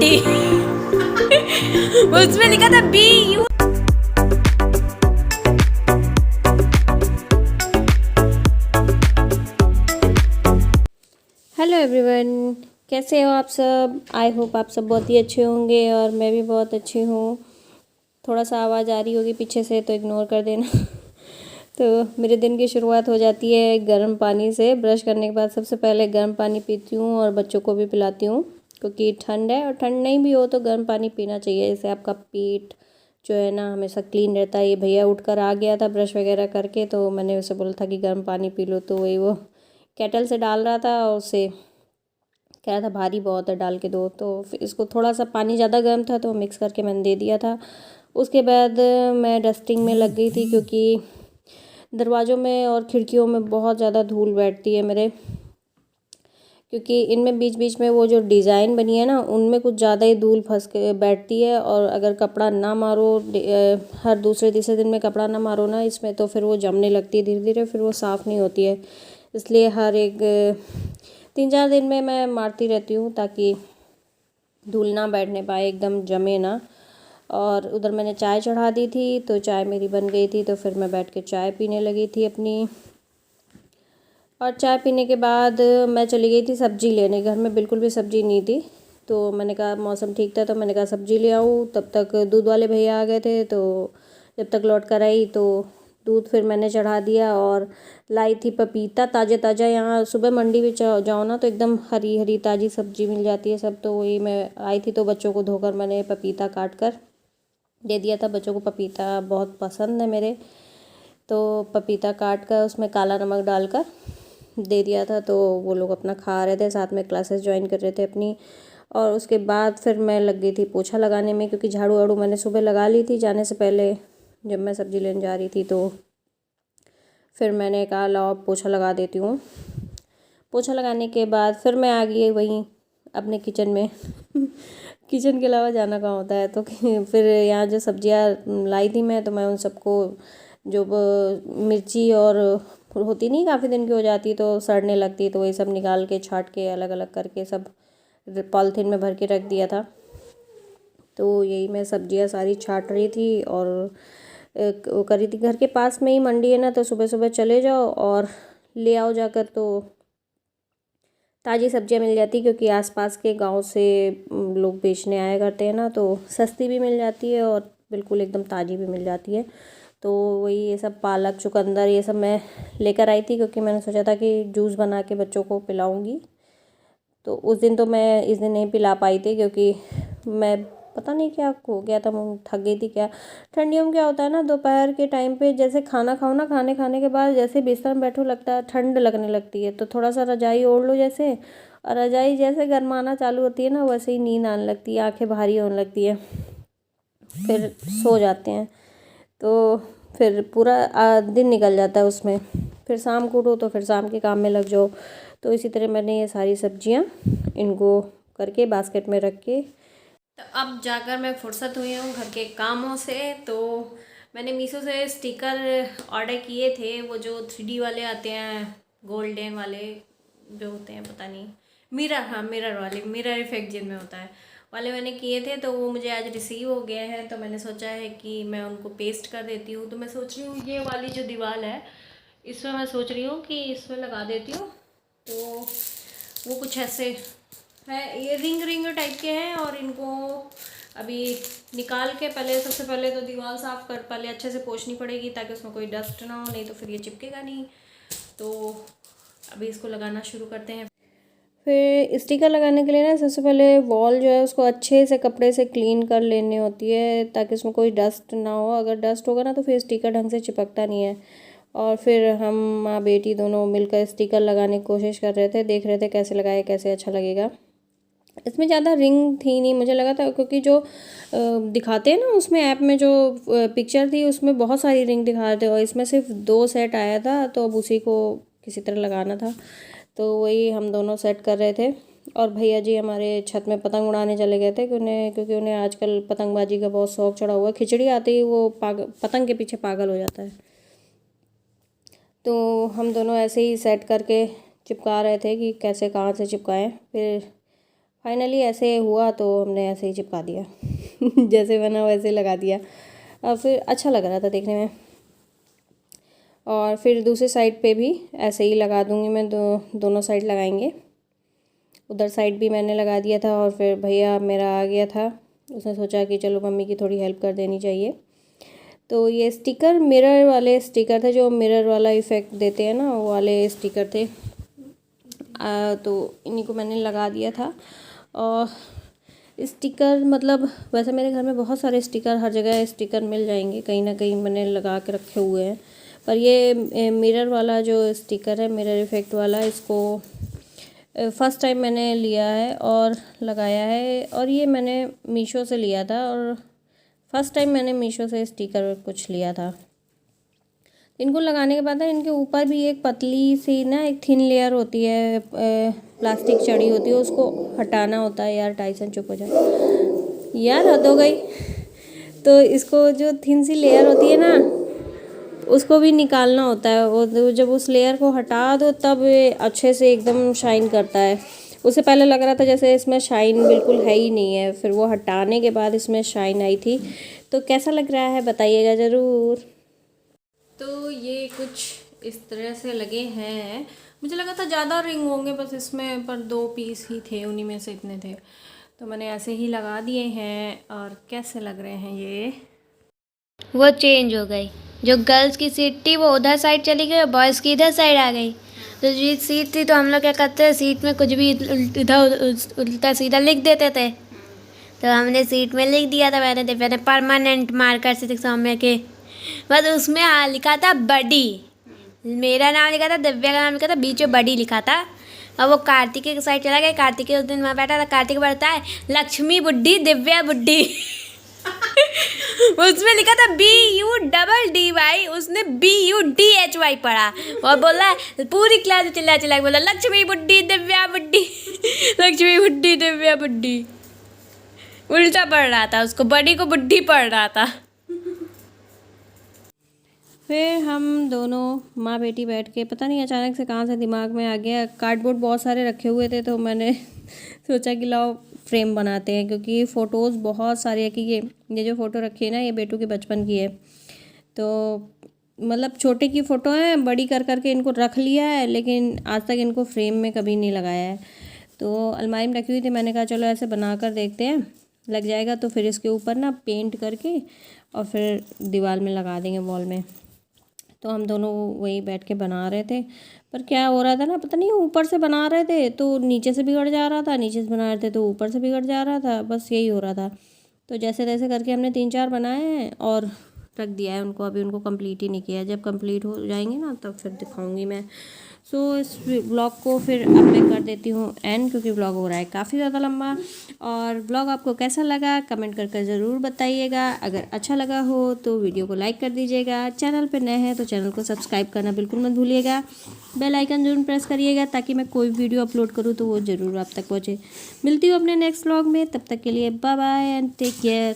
थी। उसमें लिखा था BU। हेलो एवरीवन, कैसे हो आप सब। आई होप आप सब बहुत ही अच्छे होंगे और मैं भी बहुत अच्छी हूँ। थोड़ा सा आवाज़ आ रही होगी पीछे से तो इग्नोर कर देना। तो मेरे दिन की शुरुआत हो जाती है गर्म पानी से। ब्रश करने के बाद सबसे पहले गर्म पानी पीती हूँ और बच्चों को भी पिलाती हूँ, क्योंकि ठंड है और ठंड नहीं भी हो तो गर्म पानी पीना चाहिए। इससे आपका पेट जो है ना हमेशा क्लीन रहता है। ये भैया उठकर आ गया था ब्रश वगैरह करके, तो मैंने उसे बोला था कि गर्म पानी पी लो, तो वही वो केटल से डाल रहा था और उसे कह रहा था भारी बहुत है डाल के दो। तो फिर इसको थोड़ा सा पानी ज़्यादा गर्म था तो मिक्स करके मैंने दे दिया था। उसके बाद मैं डस्टिंग में लग गई थी, क्योंकि दरवाज़ों में और खिड़कियों में बहुत ज़्यादा धूल बैठती है मेरे, क्योंकि इनमें बीच बीच में वो जो डिज़ाइन बनी है ना उनमें कुछ ज़्यादा ही धूल फंस के बैठती है। और अगर कपड़ा ना मारो हर दूसरे तीसरे दिन में कपड़ा ना मारो ना इसमें, तो फिर वो जमने लगती है धीरे धीरे, फिर वो साफ़ नहीं होती है। इसलिए हर एक 3-4 दिन में मैं मारती रहती हूँ, ताकि धूल ना बैठने पाए, एकदम जमे ना। और उधर मैंने चाय चढ़ा दी थी, तो चाय मेरी बन गई थी, तो फिर मैं बैठ के चाय पीने लगी थी अपनी। और चाय पीने के बाद मैं चली गई थी सब्ज़ी लेने। घर में बिल्कुल भी सब्ज़ी नहीं थी, तो मैंने कहा मौसम ठीक था तो मैंने कहा सब्ज़ी ले आऊँ। तब तक दूध वाले भैया आ गए थे, तो जब तक लौट कर आई तो दूध फिर मैंने चढ़ा दिया। और लाई थी पपीता ताज़ा ताज़ा। यहाँ सुबह मंडी में जाओ ना तो एकदम हरी हरी ताज़ी सब्ज़ी मिल जाती है सब। तो वही मैं आई थी, तो बच्चों को धोकर मैंने पपीता काट कर दे दिया था। बच्चों को पपीता बहुत पसंद है मेरे, तो पपीता काट कर उसमें काला नमक डालकर दे दिया था। तो वो लोग अपना खा रहे थे, साथ में क्लासेस ज्वाइन कर रहे थे अपनी। और उसके बाद फिर मैं लग गई थी पोछा लगाने में, क्योंकि झाड़ू वाड़ू मैंने सुबह लगा ली थी जाने से पहले जब मैं सब्ज़ी लेने जा रही थी। तो फिर मैंने कहा लाओ पोछा लगा देती हूँ। पोछा लगाने के बाद फिर मैं आ गई वहीं अपने किचन में। किचन के अलावा जाना कहाँ होता है। तो फिर यहाँ जो सब्जियाँ लाई थी मैं, तो मैं उन सबको जो मिर्ची और होती नहीं काफ़ी दिन की हो जाती तो सड़ने लगती, तो वही सब निकाल के छाट के अलग अलग करके सब पॉलीथीन में भर के रख दिया था। तो यही मैं सब्जियां सारी छाट रही थी और वो कर रही थी। घर के पास में ही मंडी है ना, तो सुबह सुबह चले जाओ और ले आओ जाकर, तो ताज़ी सब्जियां मिल जाती, क्योंकि आसपास के गांव से लोग बेचने आया करते हैं ना, तो सस्ती भी मिल जाती है और बिल्कुल एकदम ताज़ी भी मिल जाती है। तो वही ये सब पालक चुकंदर ये सब मैं लेकर आई थी, क्योंकि मैंने सोचा था कि जूस बना के बच्चों को पिलाऊंगी। तो उस दिन तो मैं इस दिन नहीं पिला पाई थी, क्योंकि मैं पता नहीं क्या हो गया था, मैं थक गई थी क्या। ठंडियों में क्या होता है ना, दोपहर के टाइम पे जैसे खाना खाओ ना, खाने के बाद जैसे बिस्तर में बैठो लगता है ठंड लगने लगती है, तो थोड़ा सा रजाई ओढ़ लो जैसे, और रजाई जैसे गर्माना चालू होती है ना, वैसे ही नींद आने लगती है, आंखें भारी होने लगती है, फिर सो जाते हैं। तो फिर पूरा दिन निकल जाता है उसमें। फिर शाम को उठो तो फिर शाम के काम में लग जाओ। तो इसी तरह मैंने ये सारी सब्जियां इनको करके बास्केट में रख के, तो अब जाकर मैं फुर्सत हुई हूँ घर के कामों से। तो मैंने मीशो से स्टिकर ऑर्डर किए थे, वो जो 3D वाले आते हैं, गोल्डन वाले जो होते हैं, पता नहीं मिरर, हाँ मिरर वाले, मिरर इफेक्ट जिनमें होता है वाले मैंने किए थे। तो वो मुझे आज रिसीव हो गए हैं, तो मैंने सोचा है कि मैं उनको पेस्ट कर देती हूँ। तो मैं सोच रही हूँ ये वाली जो दीवार है इसमें मैं सोच रही हूँ कि इसमें लगा देती हूँ। तो वो कुछ ऐसे है, ये रिंग रिंग टाइप के हैं, और इनको अभी निकाल के पहले सबसे पहले तो दीवार साफ़ कर पहले अच्छे से पोंछनी पड़ेगी, ताकि उसमें कोई डस्ट ना हो, नहीं तो फिर ये चिपकेगा नहीं। तो अभी इसको लगाना शुरू करते हैं। फिर स्टिकर लगाने के लिए ना सबसे पहले वॉल जो है उसको अच्छे से कपड़े से क्लीन कर लेनी होती है, ताकि उसमें कोई डस्ट ना हो। अगर डस्ट होगा ना तो फिर स्टिकर ढंग से चिपकता नहीं है। और फिर हम माँ बेटी दोनों मिलकर स्टिकर लगाने की कोशिश कर रहे थे, देख रहे थे कैसे लगाए, कैसे अच्छा लगेगा। इसमें ज़्यादा रिंग थी नहीं, मुझे लगा था, क्योंकि जो दिखाते हैं ना उसमें ऐप में जो पिक्चर थी उसमें बहुत सारी रिंग दिखा रहे थे, और इसमें सिर्फ 2 सेट आया था, तो अब उसी को किसी तरह लगाना था। तो वही हम दोनों सेट कर रहे थे। और भैया जी हमारे छत में पतंग उड़ाने चले गए थे, क्योंकि उन्हें आजकल पतंगबाजी का बहुत शौक चढ़ा हुआ है। खिचड़ी आती ही वो पतंग के पीछे पागल हो जाता है। तो हम दोनों ऐसे ही सेट करके चिपका रहे थे कि कैसे कहाँ से चिपकाएं। फिर फाइनली ऐसे हुआ तो हमने ऐसे ही चिपका दिया जैसे बना वैसे लगा दिया। और फिर अच्छा लग रहा था देखने में। और फिर दूसरी साइड पे भी ऐसे ही लगा दूँगी मैं, दोनों साइड लगाएंगे। उधर साइड भी मैंने लगा दिया था और फिर भैया मेरा आ गया था, उसने सोचा कि चलो मम्मी की थोड़ी हेल्प कर देनी चाहिए। तो ये स्टिकर मिरर वाले स्टिकर थे, जो मिरर वाला इफ़ेक्ट देते हैं ना, वो वाले स्टिकर थे। तो इन्हीं को मैंने लगा दिया था। और स्टिकर मतलब वैसे मेरे घर में बहुत सारे स्टिकर, हर जगह स्टिकर मिल जाएंगे, कहीं ना कहीं मैंने लगा के रखे हुए हैं। पर ये मिरर वाला जो स्टिकर है, मिरर इफ़ेक्ट वाला, इसको फ़र्स्ट टाइम मैंने लिया है और लगाया है। और ये मैंने मीशो से लिया था, और फर्स्ट टाइम मैंने मीशो से स्टिकर कुछ लिया था। इनको लगाने के बाद ना इनके ऊपर भी एक पतली सी ना एक थिन लेयर होती है, प्लास्टिक चढ़ी होती है, उसको हटाना होता है। यार टाइसन चुप हो जाए यार, हद हो गई। तो इसको जो थिन सी लेयर होती है ना, उसको भी निकालना होता है। वो जब उस लेयर को हटा दो तब ये अच्छे से एकदम शाइन करता है। उससे पहले लग रहा था जैसे इसमें शाइन बिल्कुल है ही नहीं है, फिर वो हटाने के बाद इसमें शाइन आई थी। तो कैसा लग रहा है बताइएगा ज़रूर। तो ये कुछ इस तरह से लगे हैं। मुझे लगा था ज़्यादा रिंग होंगे बस इसमें, पर 2 पीस ही थे, उन्हीं में से इतने थे। तो मैंने ऐसे ही लगा दिए हैं। और कैसे लग रहे हैं ये? वो चेंज हो गई, जो गर्ल्स की सीट थी वो उधर साइड चली गई और बॉयज़ की इधर साइड आ गई। तो जो सीट थी तो हम लोग क्या करते हैं, सीट में कुछ भी इधर उल्टा सीधा लिख देते थे। तो हमने सीट में लिख दिया था, मैंने परमानेंट मार्कर से सामने के, बस उसमें लिखा था बडी, मेरा नाम लिखा था, दिव्या का नाम लिखा था, बीच में बडी लिखा था। और वो कार्तिक के साइड चला गया, कार्तिक उस दिन वहाँ बैठा था, कार्तिक बढ़ता है लक्ष्मी बुड्ढी दिव्या बुड्ढी उसमें लिखा था BUDDY, उसने BUDHY पढ़ा और बोला, पूरी क्लास चिल्ला चिल्ला बोला लक्ष्मी बुड्ढी दिव्या बुड्ढी लक्ष्मी बुड्ढी दिव्या बुड्ढी। उल्टा पढ़ रहा था, उसको बड़ी को बुड्ढी पढ़ रहा था। फिर हम दोनों माँ बेटी बैठ के, पता नहीं अचानक से कहाँ से दिमाग में आ गया, कार्डबोर्ड बहुत सारे रखे हुए थे तो मैंने सोचा कि लाओ फ्रेम बनाते हैं, क्योंकि फ़ोटोज़ बहुत सारे हैं। कि ये जो फ़ोटो रखी है ना, ये बेटू के बचपन की है। तो मतलब छोटे की फ़ोटो है, बड़ी कर करके इनको रख लिया है, लेकिन आज तक इनको फ्रेम में कभी नहीं लगाया है। तो अलमारी में रखी हुई थी, मैंने कहा चलो ऐसे बना कर देखते हैं, लग जाएगा तो फिर इसके ऊपर ना पेंट करके और फिर दीवार में लगा देंगे, वॉल में। तो हम दोनों वही बैठ के बना रहे थे। पर क्या हो रहा था ना, पता नहीं, ऊपर से बना रहे थे तो नीचे से बिगड़ जा रहा था, नीचे से बना रहे थे तो ऊपर से बिगड़ जा रहा था, बस यही हो रहा था। तो जैसे तैसे करके हमने 3-4 बनाए हैं और रख दिया है उनको। अभी उनको कंप्लीट ही नहीं किया है, जब कंप्लीट हो जाएंगे ना तब फिर दिखाऊंगी मैं। सो इस ब्लॉग को फिर अब मैं कर देती हूँ एंड, क्योंकि ब्लॉग हो रहा है काफ़ी ज़्यादा लंबा। और ब्लॉग आपको कैसा लगा कमेंट कर ज़रूर बताइएगा। अगर अच्छा लगा हो तो वीडियो को लाइक कर दीजिएगा, चैनल पे नए हैं तो चैनल को सब्सक्राइब करना बिल्कुल मत भूलिएगा, बेल आइकन जरूर प्रेस करिएगा ताकि मैं कोई वीडियो अपलोड करूँ तो वो ज़रूर आप तक पहुँचे। मिलती हूँ अपने नेक्स्ट ब्लॉग में, तब तक के लिए bye bye and take care.